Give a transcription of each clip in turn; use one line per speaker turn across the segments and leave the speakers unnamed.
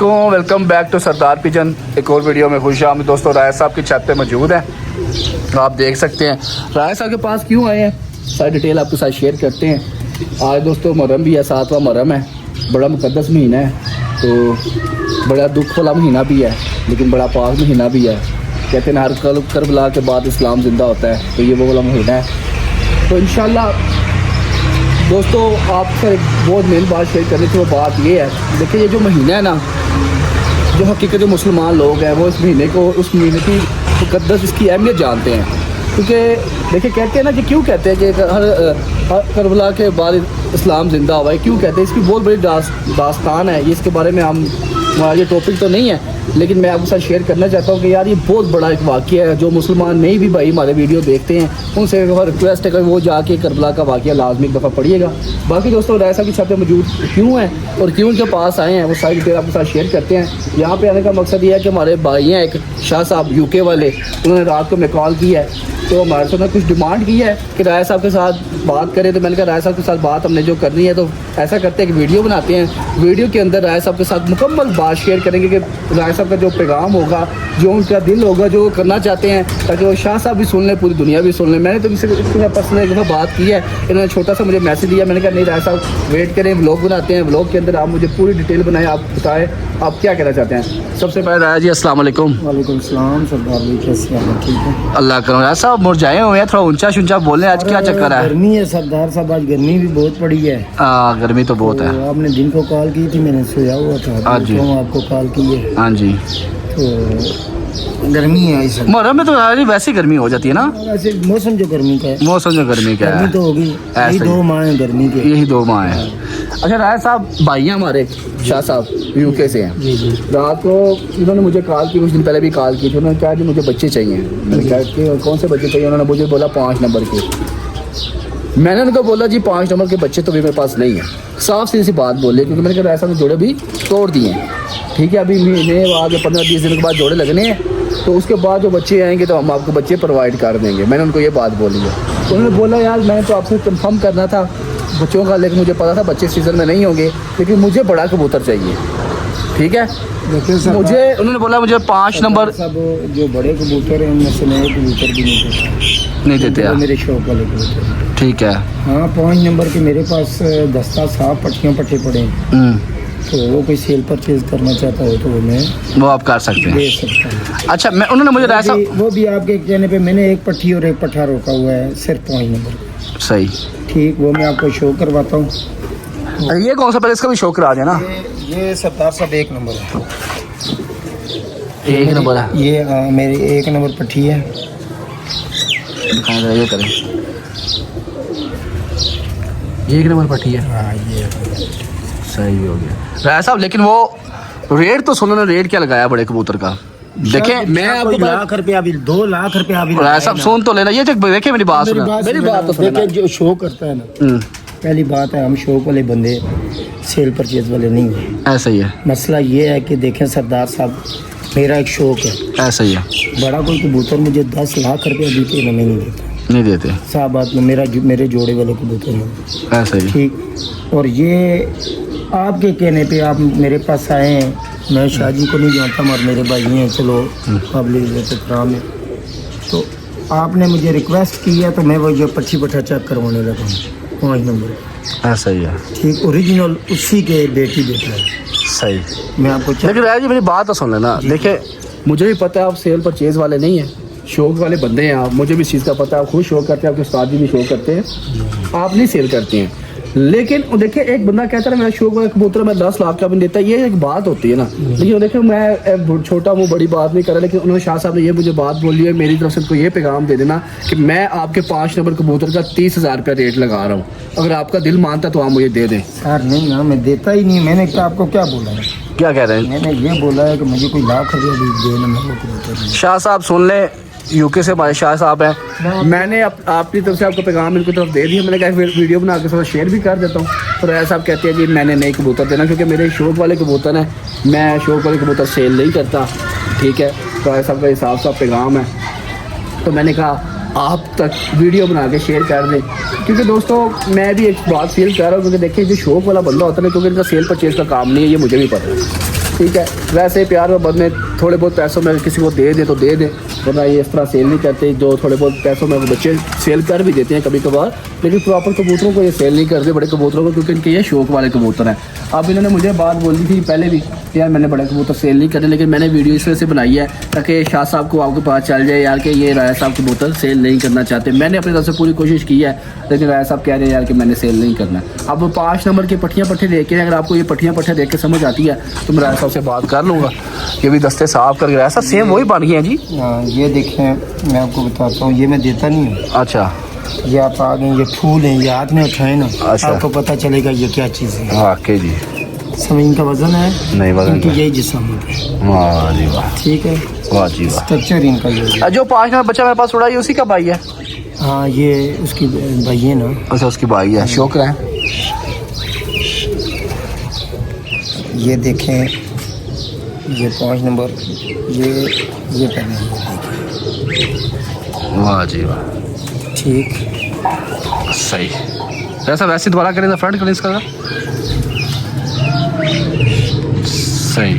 वालेकुम, welcome back to Sardar Pigeon. एक और वीडियो में खुश आमदीद। दोस्तों राय साहब की छत पे मौजूद है, आप देख सकते हैं। राय साहब के पास क्यों आए हैं, सारी डिटेल आपके साथ शेयर करते हैं। आज दोस्तों मुहर्रम भी है, 7वां मुहर्रम है, बड़ा मुकद्दस महीना है, तो बड़ा दुख वाला महीना भी है, लेकिन बड़ा पाक महीना भी है। कहते हैं हर करबला के बाद इस्लाम ज़िंदा होता है, तो ये वो वाला महीना है। तो इंशाल्लाह दोस्तों आपसे बहुत मेन बात शेयर करनी थी, वो बात ये है, देखिए ये जो महीना है ना, जो हकीकत जो मुसलमान लोग हैं वो इस महीने को, उस महीने की मुकद्दस इसकी अहमियत जानते हैं। क्योंकि देखिए कहते हैं ना कि क्यों कहते हैं कि हर करबला के बाद इस्लाम ज़िंदा हुआ है, क्यों कहते हैं, इसकी बहुत बड़ी दास्तान है। ये इसके बारे में हम ये टॉपिक तो नहीं है, लेकिन मैं आपके साथ शेयर करना चाहता हूँ कि यार ये बहुत बड़ा एक वाक़या है। जो मुसलमान नहीं भी भाई हमारे वीडियो देखते हैं, उनसे रिक्वेस्ट है कि वो जाके करबला का वाक़या लाजमी एक दफ़ा पढ़िएगा। बाकी दोस्तों राय साहब की छत पे मौजूद क्यों हैं और क्यों उनके पास आए हैं, वो सारी डिटेल आपके साथ शेयर करते हैं। यहाँ पे आने का मकसद ये है कि हमारे भाई हैं एक शाह साहब यूके वाले, उन्होंने रात को मैं कॉल की है, तो हमारे साथ कुछ डिमांड की है कि राय साहब के साथ बात करें। तो मैंने कहा राय साहब के साथ बात हमने जो करनी है, तो ऐसा करते हैं कि वीडियो बनाते हैं, वीडियो के अंदर राय साहब के साथ मुकम्मल बात शेयर करेंगे कि राय साहब का जो पैगाम होगा, जो उनका दिल होगा, जो वो करना चाहते हैं, ताकि वो शाह साहब भी सुन लें, पूरी दुनिया भी सुन लें। मैंने तो इनसे पर्सनल एक दफ़ा बात की है, इन्होंने छोटा सा मुझे मैसेज दिया, मैंने कहा नहीं राय साहब वेट करें, व्लॉग बनाते हैं, व्लॉग के अंदर आप मुझे पूरी डिटेल बनाएं, आप बताएं आप क्या कहना चाहते हैं। सबसे पहले राय जी अस्सलाम वालेकुम।
वालेकुम सलाम सरदार भाई, कैसे हैं? ठीक है,
अल्लाह करो। राय साहब मुरझाए हुए हैं, थोड़ा ऊंचा शूंचा बोलें, आज क्या चक्कर है?
गर्मी है सरदार साहब, आज गर्मी भी बहुत पड़ी है।
गर्मी तो बहुत है।
तो आपने दिन को कॉल की थी, मैंने सोया हुआ था,
हाँ जी,
तो आपको कॉल की है।
हाँ जी,
तो गर्मी है इस
मुहर्रम में तो वैसे गर्मी हो जाती है ना,
वैसे मौसम जो गर्मी का है,
मौसम जो गर्मी का
गर्मी
है,
तो होगी, यही 2 माह है गर्मी के,
यही 2 माह है। अच्छा राय साहब भाई हैं हमारे, शाह साहब यूके से हैं।
जी जी।
रात को इन्होंने मुझे कॉल की, कुछ दिन पहले भी कॉल की थी, उन्होंने कहा कि मुझे बच्चे चाहिए। मैंने कहा कि कौन से बच्चे चाहिए, उन्होंने मुझे बोला 5 नंबर के। मैंने उनको बोला जी 5 नंबर के बच्चे तो भी मेरे पास नहीं है, साफ सीधी सी बात बोले, क्योंकि मैंने कहा ऐसा में जोड़े भी तोड़ दिए हैं, ठीक है, अभी महीने बाद 15-20 दिन के बाद जोड़े लगने हैं, तो उसके बाद जो बच्चे आएंगे तो हम आपको बच्चे प्रोवाइड कर देंगे। मैंने उनको ये बात बोली है। उन्होंने बोला यार मैंने तो आपसे कंफर्म करना था बच्चों का, लेकिन मुझे पता था बच्चे सीज़न में नहीं होंगे, लेकिन मुझे बड़ा कबूतर चाहिए, ठीक है। मुझे उन्होंने बोला मुझे 5 नंबर,
सब जो बड़े कबूतर हैं उनमें से नए कबूतर भी नहीं देते
यार,
मेरे शौक वाले कबूतर,
ठीक है।
हाँ 5 नंबर के मेरे पास दस्ता साफ पट्टियाँ पट्टे पड़े हैं, तो वो कोई सेल परचेज करना चाहता हो तो वो
आप कर सकते हैं,
दे सकता हूँ।
अच्छा मैं उन्होंने मुझे राय साहब
वो भी आपके कहने पे मैंने एक पट्टी और एक पट्ठा रोका हुआ है, सिर्फ 5 नंबर।
सही,
ठीक, वो मैं आपको शो करवाता हूँ।
ये कौन सा, पहले इसका भी शो करा देना।
ये सरदार साहब 1 नंबर है,
1 नंबर है
ये, मेरी 1 नंबर पट्टी है।
ये करें, 1 नंबर पट्टी है,
हाँ ये
सही हो गया राय साहब। लेकिन वो रेट तो सुनो ना, रेट क्या लगाया बड़े कबूतर का, देखें मैं आपको
लाख रुपया भी, 2 लाख रुपया भी
राय साहब सुन तो लेना, ये देखे मेरी बात सुना, मेरी बात तो सुना।
जो शो करता है ना, पहली बात है हम शौक वाले बंदे, सेल परचेज वाले नहीं है,
ऐसा ही है।
मसला ये है कि देखें सरदार साहब, मेरा एक शौक है,
ऐसा ही है।
बड़ा कोई कबूतर मुझे 10 लाख रुपया भी के नहीं देता,
नहीं देते,
साहब बात में मेरे जोड़े वाले कबूतर हैं,
ऐसा ही
ठीक। और ये आपके कहने पे आप मेरे पास आए हैं, मैं शाह जी को नहीं जानता मगर मेरे भाई हैं, चलो काबिल एहतराम है, तो आपने मुझे रिक्वेस्ट की है, तो मैं वो जो पट्टी पट्ठा चेक करवाने लगा हूँ, 5 नंबर,
ऐसा ही है,
ठीक, ओरिजिनल उसी के बेटी बेटा है।
सही,
मैं आपको
लेकिन राय जी मेरी बात तो सुन लेना, देखिए मुझे भी पता है आप सेल परचेज वाले नहीं हैं, शौक वाले बंदे हैं आप, मुझे भी इस चीज़ का पता है, आप खुद शौक करते हैं, आपके उस्ताद जी भी शौक करते हैं, आप नहीं सेल करते हैं। लेकिन देखिए एक बंदा कहता है मेरा शौक वाला कबूतर मैं 10 लाख का भी देता है, ये एक बात होती है ना। लेकिन देखिए मैं छोटा वो बड़ी बात नहीं कर रहा, लेकिन उन्होंने शाह साहब ने ये मुझे बात बोली है, मेरी तरफ से उनको ये पैगाम दे देना कि मैं आपके 5 नंबर कबूतर का 30,000 रुपया रेट लगा रहा हूँ, अगर आपका दिल मानता तो आप मुझे दे दें।
सर नहीं ना, मैं देता ही नहीं, मैंने क्या आपको क्या बोला है,
क्या कह रहे हैं?
मैंने ये बोला है कि मुझे कोई लाख रुपया भी देना, मैं वो कबूतर नहीं।
शाह साहब सुन लें, यूके से हमारे शाह साहब हैं, मैंने आपकी तरफ से आपको पैगाम इनकी तरफ दे दिया, मैंने कहा फिर वीडियो बना के थोड़ा शेयर भी कर देता हूँ। तो राय साहब कहते हैं जी मैंने नहीं कबूतर देना, क्योंकि मेरे शौक वाले कबूतर हैं, मैं शौक वाले कबूतर सेल नहीं करता, ठीक है। तो राय साहब का हिसाब सा पैगाम है, तो मैंने कहा आप तक वीडियो बना के शेयर कर दें, क्योंकि दोस्तों मैं भी एक बात फील कर रहा हूँ, क्योंकि देखिए जो शौक वाला बंदा होता है ना, क्योंकि इनका सेल परचेज का काम नहीं है, ये मुझे भी पता है, ठीक है। वैसे प्यार में बदले थोड़े बहुत पैसों में किसी को दे दे तो दे दे, वरना ये इस तरह सेल नहीं करते। जो थोड़े बहुत पैसों में बच्चे सेल कर भी देते हैं कभी कभार, लेकिन प्रॉपर कबूतरों को ये सेल नहीं करते, बड़े कबूतरों को, क्योंकि इनके ये शौक वाले कबूतर हैं। अब इन्होंने मुझे बात बोली थी पहले भी कि यार मैंने बड़े कबूतर सेल नहीं करने, लेकिन मैंने वीडियो इस वजह से बनाई है ताकि शाह साहब को आपको पता चल जाए यार कि ये राय साहब कबूतर सेल नहीं करना चाहते। मैंने अपनी तरफ से पूरी कोशिश की है, लेकिन राय साहब कह रहे हैं यार कि मैंने सेल नहीं करना। अब 5 नंबर की पट्टियाँ पट्टे देख के, अगर आपको ये पट्टियाँ पट्टे देख के समझ आती है तो मैं राय साहब से बात कर लूँगा। ये भी दस्ते साफ करके राय साहब सेम वही बन गए हैं जी।
ये देखें, मैं आपको बताता हूँ, ये मैं देता नहीं हूँ।
अच्छा,
ये आप आ गए, ये फूल हैं, ये हाथ में उठाए ना,
अच्छा।
आपको पता चलेगा ये क्या चीज़ है।
वाकई जी,
समझ, इनका वजन है
नहीं वजन
इनकी यही जिस्म है।
वाह जी वाह,
ठीक है,
वाह जी वाह।
स्ट्रक्चर इनका ये है।
जो 5 नंबर बच्चा मेरे पास उड़ा, ये उसी का भाई है?
हाँ, ये उसकी भाई है ना।
अच्छा, उसकी भाई है। शौक रहे हैं।
ये देखें, ये 5 नंबर, ये करना है,
वाह जी वाह,
ठीक
सही। ऐसा वैसे दोबारा करें, फ्रंट करें इसका सही,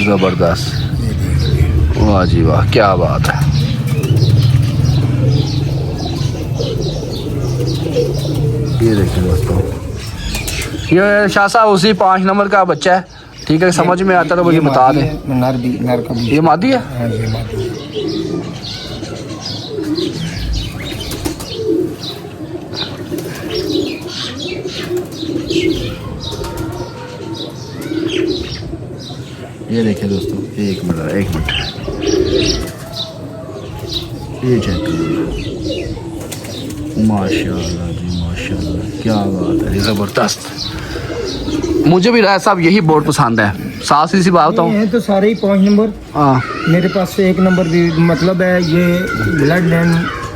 ज़बरदस्त, वाह जी वाह, क्या बात है। ये देखिए दोस्तों, ये शाह साहब उसी 5 नंबर का बच्चा है, ठीक है। समझ में आता तो मुझे बता दें।
नर का भी
ये मादी है?
हाँ, ये मादी है।
ये देखिए दोस्तों, एक मिनट, ये चेक करो, माशाल्लाह जी माशाल्लाह, क्या बात है, ज़बरदस्त। मुझे भी राय साहब यही बोर्ड पसंद है। साफ सी बात बताऊँ,
ये तो सारे ही 5 नंबर।
हाँ,
मेरे पास से 1 नंबर भी, मतलब है ये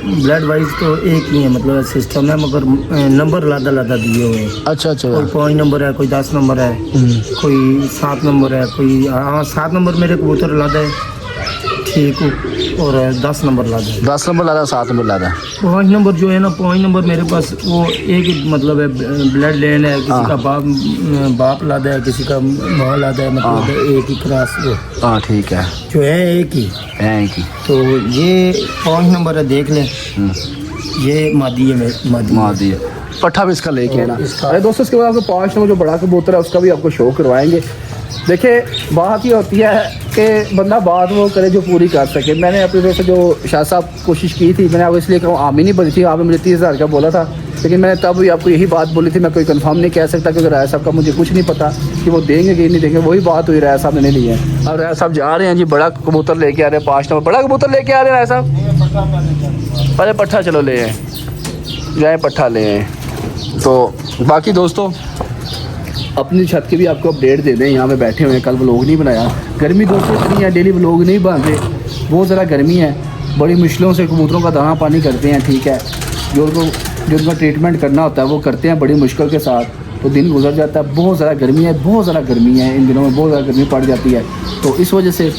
ब्लड वाइज तो एक ही है, मतलब सिस्टम है, मगर नंबर लादा दिए हुए हैं।
अच्छा अच्छा,
कोई 5 नंबर है, कोई 10 नंबर है, कोई 7 नंबर है, कोई 7 नंबर मेरे कबूतर लादा है, ठीक, और 10 नंबर लादा है।
10 नंबर लादा, 7 नंबर लादा।
5 नंबर जो है ना, 5 नंबर मेरे पास वो एक ही मतलब है, ब्लड लेन है, किसी का बाप लादा है, किसी का माँ लादा है, मतलब एक ही क्रॉस वो।
हाँ ठीक है,
जो है एक ही। तो ये 5 नंबर है, देख लें, ये मादी है,
मादी है। पट्ठा भी इसका लेके है ना। अरे दोस्तों, इसके बाद आपको 5 नंबर जो बड़ा कबूतर है उसका भी आपको शो करवाएंगे। देखिए, बात ये होती है कि बंदा बात वो करे जो पूरी कर सके। मैंने अपनी तरफ से जो शाह साहब कोशिश की थी, मैंने आपको इसलिए कहूँ आमी नहीं बनी थी, आपने मुझे 30,000 का बोला था, लेकिन मैंने तब भी आपको यही बात बोली थी। मैं कोई कंफर्म नहीं कह सकता, क्योंकि राय साहब का मुझे कुछ नहीं पता कि वो देंगे कि नहीं देंगे। वही बात हुई, राय साहब ने नहीं ली है। अब राय साहब जा रहे हैं जी, बड़ा कबूतर लेके आ रहे हैं, 5 नंबर बड़ा कबूतर लेके आ रहे हैं राय साहब। अरे पट्ठा चलो ले आए, जाए पट्ठा ले आए। तो बाकी दोस्तों, अपनी छत की भी आपको अपडेट दे दें। यहाँ पे बैठे हुए हैं, कल व्लॉग नहीं बनाया, गर्मी दोस्तों इतनी है, डेली व्लॉग नहीं बनाते, बहुत ज़्यादा गर्मी है। बड़ी मुश्किलों से कबूतरों का दाना पानी करते हैं, ठीक है। जो उनका ट्रीटमेंट करना होता है वो करते हैं बड़ी मुश्किल के साथ, तो दिन गुजर जाता है। बहुत ज़्यादा गर्मी है, बहुत ज़्यादा गर्मी है, इन दिनों में बहुत ज़्यादा गर्मी पड़ जाती है, तो इस वजह से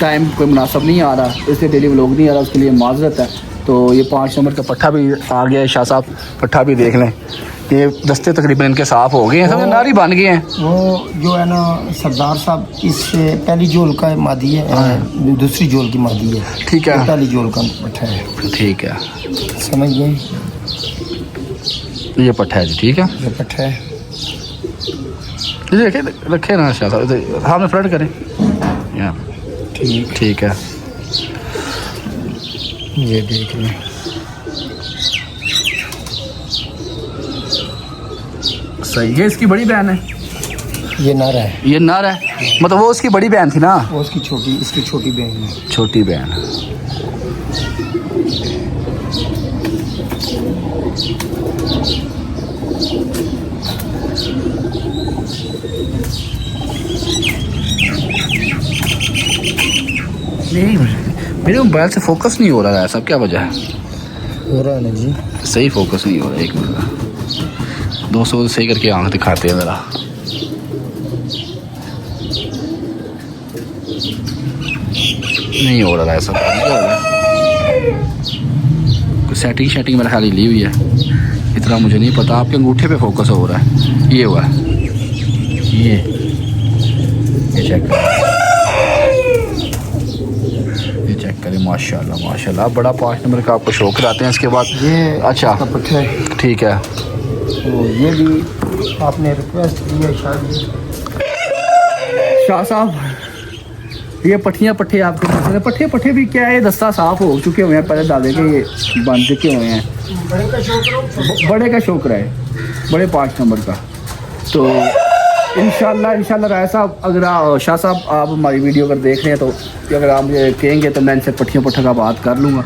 टाइम कोई मुनासिब नहीं आ रहा, इसलिए डेली व्लॉग नहीं आ रहा, उसके लिए माजरत है। तो ये 5 नंबर का पट्ठा भी आ गया है। शाह साहब पट्ठा भी देख लें, ये दस्ते तकरीबन इनके साफ़ हो गए हैं, सब नारी बन गए हैं।
वो जो है ना सरदार साहब, इससे पहली जोल का मादी है, दूसरी जोल की मादी है,
ठीक है।
पहली जोल का पट्ठा है,
ठीक है,
समझ गए।
ये पट्ठा है जी, ठीक है,
ये पट्ठा है।
देखिए रखे ना शाह साहब, सामने फ्रंट करें, ठीक है,
ये देख लें।
सही है। इसकी बड़ी बहन है,
ये नर है,
ये नर है, मतलब वो उसकी बड़ी बहन थी ना,
वो उसकी छोटी, इसकी छोटी बहन है,
छोटी बहन। नहीं, मेरे मोबाइल से फोकस नहीं हो रहा है, सब क्या वजह है?
हो रहा है ना जी,
सही फोकस नहीं हो रहा। एक मिनट, 200 सही करके आंख दिखाते हैं ज़रा। नहीं हो रहा है सब, कुछ सेटिंग मेरे ख्याल ली हुई है, इतना मुझे नहीं पता। आपके अंगूठे पे फोकस हो रहा है, ये हुआ है, चेक करें, ये चेक करें, माशाल्लाह माशाल्लाह। बड़ा 5 नंबर का आपको शो कराते हैं। इसके बाद
ये
अच्छा
इसका पट्ठा है।
ठीक है,
तो ये भी आपने रिक्वेस्ट की है शायद।
शाह साहब ये पट्ठे आपके पास है। पट्ठे भी क्या है, दस्ता साफ हो चुके हुए हैं पहले दादे के, ये बन चुके हुए हैं। बड़े का शौक रहे, बड़े 5 नंबर का। तो इंशाल्लाह राय साहब, अगर शाह साहब आप हमारी वीडियो अगर देख रहे हैं तो अगर आप मुझे कहेंगे तो मैं इनसे पट्ठे का बात कर लूँगा।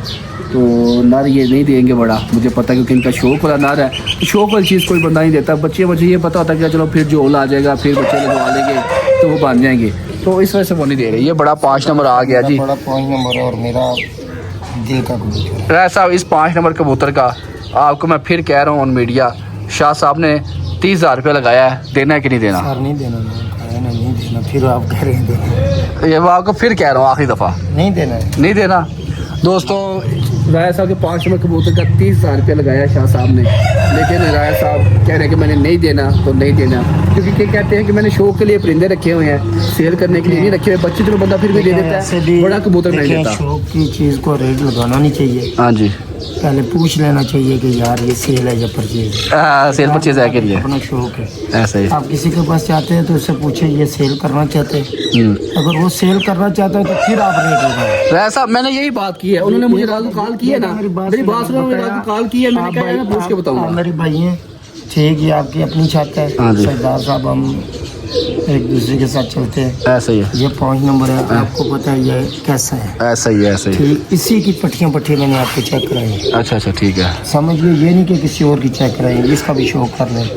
तो नर ये नहीं देंगे बड़ा, मुझे पता है, क्योंकि इनका शौक वाला नर है। तो शौक वाली चीज़ कोई बंदा नहीं देता। बच्चे ये पता होता है कि चलो फिर जोल आ जाएगा, फिर बच्चे लगवा लेंगे तो वो बन जाएंगे, तो इस वजह से वो नहीं दे रहे। ये बड़ा 5 नंबर आ गया जी,
बड़ा 5 नंबर है और मेरा दिल का कबूतर।
राय साहब इस 5 नंबर कबूतर का आपको मैं फिर कह रहा हूँ ऑन मीडिया, शाह साहब ने 30,000 रुपये लगाया है, देना है कि नहीं देना?
सर नहीं देना, नहीं देना। फिर आप कह रहे हैं देना,
ये मैं आपको फिर कह रहा हूँ आखिरी दफ़ा,
नहीं देना है,
नहीं देना। दोस्तों राय साहब के 5 नंबर कबूतर का 30,000 रुपये लगाया शाह साहब ने, लेकिन राय साहब कह रहे हैं कि मैंने नहीं देना तो नहीं देना, क्योंकि क्या कहते हैं कि मैंने शौक के लिए परिंदे रखे हुए हैं, सेल करने के लिए नहीं रखे हुए। बच्चे चलो बंदा फिर भी दे देता है, बड़ा कबूतर नहीं देता।
शौक की चीज़ को रेट लगाना नहीं चाहिए,
हाँ जी,
पहले पूछ लेना चाहिए कि यार ये सेल है या परचेज है।
सेल परचेज है के लिए
अपना शौक है,
ऐसा ही।
आप किसी के पास जाते हैं तो उससे पूछे ये सेल करना चाहते हैं, अगर वो सेल करना चाहता है तो फिर आप रेट लगाएं।
राय साहब मैंने यही बात की है, उन्होंने मुझे रात को कॉल की है ना, मेरी बात सुनो, मुझे रात को कॉल की है, मैंने कहा मैं पूछ के बताऊंगा।
मेरे भाई हैं, ठीक है, आपकी अपनी छत है, सरदार साहब, हम एक दूसरे के साथ चलते हैं,
ऐसा ही है।
ये 5 नंबर है, आपको पता है ये कैसा है,
ऐसा ही है, ऐसा ही।
ठीक, इसी की पट्टी मैंने आपको चेक कराई।
अच्छा ठीक है,
समझिए ये नहीं कि किसी और की चेक कराई, इसका भी शौक कर लें।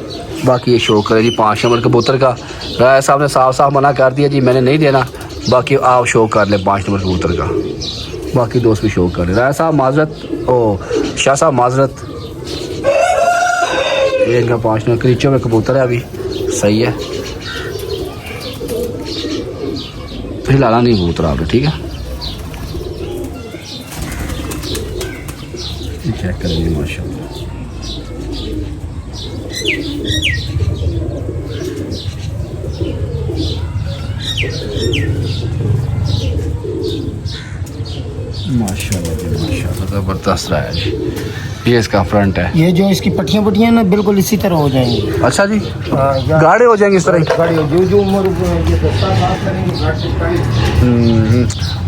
बाकी ये शौक करे जी 5 नंबर कबूतर का। राय साहब ने साफ मना कर दिया जी, मैंने नहीं देना, बाकी आप शौक कर लें 5 नंबर कबूतर का, बाकी दोस्त भी शौक कर लें। राय साहब माजरत, ओ शाह साहब माजरत, ये इनका 5 नंबर क्रीचों में कबूतर है, अभी सही है, फिर लाना नहीं कबूतर आपने, ठीक है। चेक करेंगे माशाल्लाह, माशाल्लाह ज़बरदस्त रहा है जी। ये इसका फ्रंट है,
ये जो इसकी पट्टियाँ ना बिल्कुल इसी तरह हो जाएंगी।
अच्छा जी,
हाँ,
गाढ़े हो जाएंगे इस तरह।
जो उम्र ये दस्ता साफ करेंगे।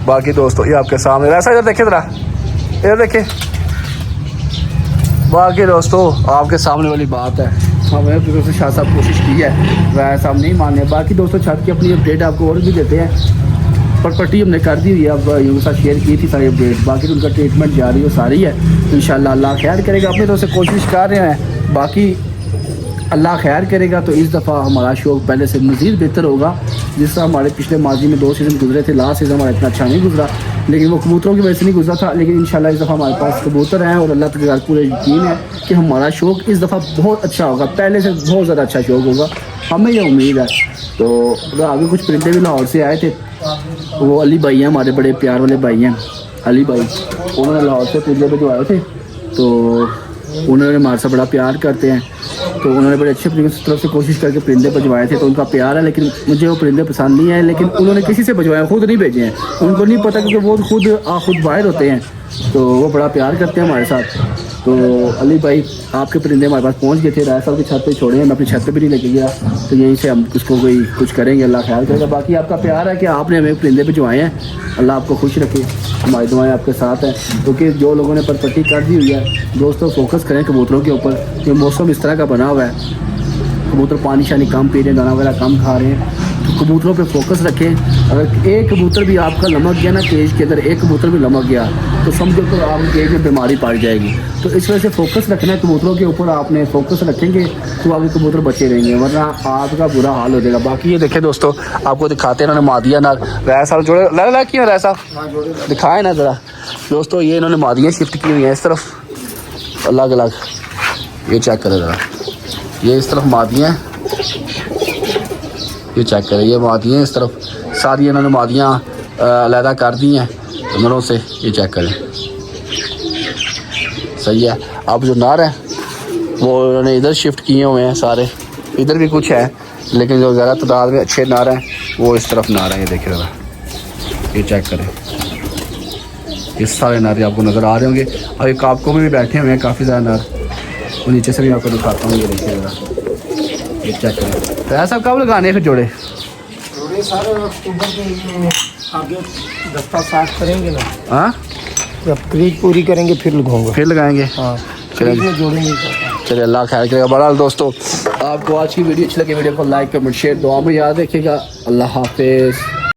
बाकी दोस्तों ये आपके सामने, ऐसा इधर देखे, जरा इधर देखे। बाकी दोस्तों आपके सामने वाली बात है, हमने शाह साहब कोशिश की है, राय साहब नहीं माने। बाकी दोस्तों छत की अपनी अपडेट आपको और भी देते हैं, पर पट्टी हमने कर दी हुई है, अब उनके साथ शेयर की थी सारी अपडेट। बाकी उनका ट्रीटमेंट जारी हो सारी है, इंशाल्लाह अल्लाह खैर करेगा। अपने तरफ से कोशिश कर रहे हैं, बाकी अल्लाह खैर करेगा तो इस दफ़ा हमारा शौक पहले से मज़ीद बेहतर होगा। जिस तरह हमारे पिछले माजी में 2 सीज़न गुजरे थे, लास्ट सीज़न हमारा इतना अच्छा नहीं गुजरा, लेकिन वो कबूतरों की वजह से नहीं गुजरा था। लेकिन इंशाल्लाह इस दफ़ा हमारे पास कबूतर हैं और अल्लाह के पूरे यकीन है कि हमारा शौक इस दफ़ा बहुत अच्छा होगा, पहले से बहुत ज़्यादा अच्छा शौक होगा, हमें ये उम्मीद है। तो आगे कुछ परिंदे भी लाहौर से आए थे, वो अली भाई हैं, हमारे बड़े प्यार वाले भाई हैं अली भाई, उन्होंने लाहौर से परिंदे भिजवाए थे, तो उन्होंने हमारे से बड़ा प्यार करते हैं, तो उन्होंने बड़े अच्छे तरफ से कोशिश करके परिंदे भिजवाए थे, तो उनका प्यार है। लेकिन मुझे वो परिंदे पसंद नहीं है, लेकिन उन्होंने किसी से भिजवाए, खुद नहीं भेजे हैं, उनको नहीं पता, क्योंकि वो खुद बाहर होते हैं, तो वो बड़ा प्यार करते हैं हमारे साथ। तो अली भाई आपके परिंदे हमारे पास पहुंच गए थे, राय साहब की छत पे छोड़े हैं, मैं अपनी छत पे भी नहीं लेके गया, तो यहीं से हम उसको कोई कुछ करेंगे, अल्लाह ख्याल करेगा। बाकी आपका प्यार है कि आपने हमें परिंदे भिजवाए हैं, अल्लाह आपको खुश रखे, हमारी दुआएं आपके साथ हैं। क्योंकि जो लोगों ने परपट्टी कर दी हुई है, दोस्तों फोकस करें कबूतरों के ऊपर, ये मौसम इस तरह का बना हुआ है, कबूतर पानी शानी कम पी रहे हैं, दाना वगैरह कम खा रहे हैं, तो कबूतरों पे फोकस रखें। अगर एक कबूतर भी आपका लमक गया ना केज के अंदर, एक कबूतर भी लमक गया तो समझो तो आपके केज में बीमारी पड़ जाएगी। तो इस वजह से फोकस रखना है कबूतरों के ऊपर, आपने फोकस रखेंगे तो आगे कबूतर बचे रहेंगे, वरना आपका बुरा हाल हो जाएगा। बाकी ये देखें दोस्तों, आपको दिखाते हैं, इन्होंने मादिया ना राय साहब जोड़े ला क्यों, राय साहब दिखाए ना ज़रा दोस्तों, ये इन्होंने मादियाँ शिफ्ट की हुई हैं इस तरफ अलग अलग, ये चेक करें ज़रा, ये इस तरफ मादियाँ हैं, ये चेक करें, ये मादियाँ इस तरफ सारी इन्होंने मादियाँ अलहदा कर दी हैं नरों से, ये चेक करें, सही है। अब जो नर है वो उन्होंने इधर शिफ्ट किए हुए हैं सारे, इधर भी कुछ है, लेकिन जो ज़्यादा तादाद में अच्छे नर हैं वो इस तरफ नार है, ये देखिए ज़रा, ये चेक करें, ये सारे नार आपको नज़र आ रहे होंगे। और ये कापकों में भी बैठे हुए हैं काफ़ी ज़्यादा नार, वो नीचे से भी आपको दिखाता हूँ, ये देखिए ज़रा, ये चेक करें। तो ऐसा कब लगाने हैं फिर जोड़े?
थोड़े सारे अक्टूबर के आगे दस्ता साफ करेंगे ना,
हाँ
जब क्रीज पूरी करेंगे फिर लगाऊंगा,
फिर लगाएंगे।
हाँ
चलिए
क्रीज में जोड़ेंगे।
चलिए, अल्लाह खैर करेगा। बहरहाल दोस्तों, आपको आज की वीडियो अच्छी लगी, वीडियो को लाइक कमेंट शेयर दुआ में याद रखिएगा। अल्लाह हाफिज़।